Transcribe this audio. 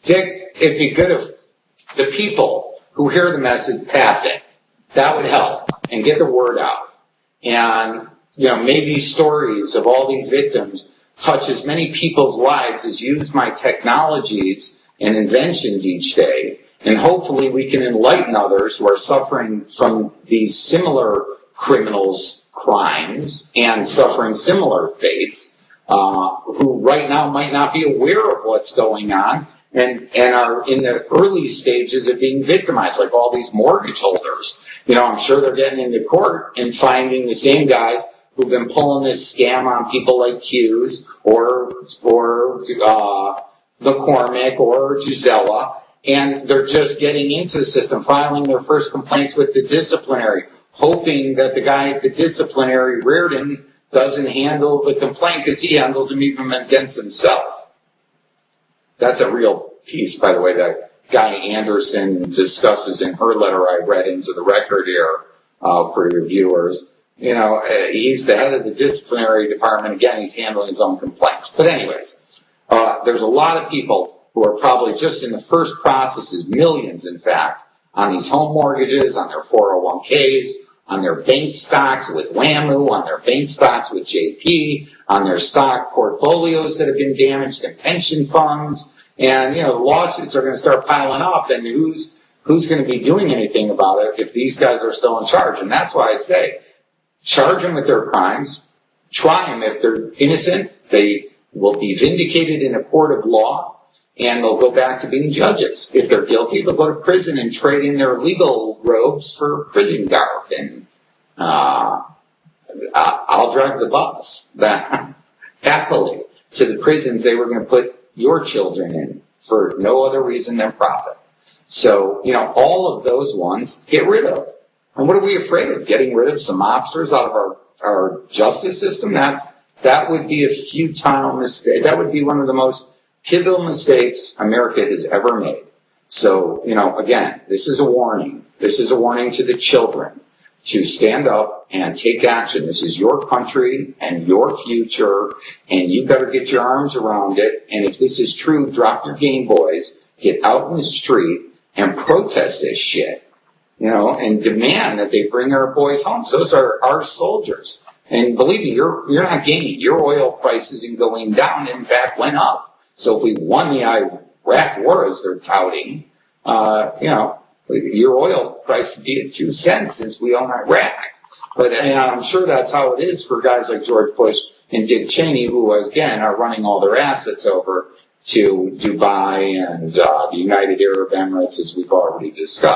Dick, it'd be good if the people who hear the message pass it. That would help and get the word out. And, may these stories of all these victims touch as many people's lives as use my technologies and inventions each day. And hopefully we can enlighten others who are suffering from these similar criminals' crimes and suffering similar fates, who right now might not be aware of what's going on and are in the early stages of being victimized, like all these mortgage holders. I'm sure they're getting into court and finding the same guys who've been pulling this scam on people like Hughes or McCormick or Gisela, and they're just getting into the system, filing their first complaints with the disciplinary, hoping that the guy at the disciplinary, Reardon, doesn't handle the complaint because he handles them even against himself. That's a real piece, by the way, that Guy Anderson discusses in her letter I read into the record here for your viewers. He's the head of the disciplinary department. Again, he's handling his own complaints. But anyways, there's a lot of people who are probably just in the first processes, millions in fact, on these home mortgages, on their 401ks, on their bank stocks with WAMU, on their bank stocks with JP, on their stock portfolios that have been damaged in pension funds. And, the lawsuits are going to start piling up, and who's going to be doing anything about it if these guys are still in charge? And that's why I say, charge them with their crimes, try them. If they're innocent, they will be vindicated in a court of law, and they'll go back to being judges. If they're guilty, they'll go to prison and trade in their legal robes for prison garb. And I'll drive the bus happily to the prisons they were going to put your children in for no other reason than profit. So, all of those ones, get rid of. And what are we afraid of? Getting rid of some mobsters out of our justice system? That would be a futile mistake. That would be one of the most pivotal mistakes America has ever made. So, again, this is a warning. This is a warning to the children to stand up and take action. This is your country and your future, and you better get your arms around it. And if this is true, drop your Game Boys, get out in the street, and protest this shit, and demand that they bring our boys home. Those are our soldiers. And believe me, you're not gaining. Your oil price isn't going down. In fact, went up. So if we won the Iraq war, as they're touting, your oil price would be at 2 cents since we own Iraq. But I'm sure that's how it is for guys like George Bush and Dick Cheney, who, again, are running all their assets over to Dubai and the United Arab Emirates, as we've already discussed.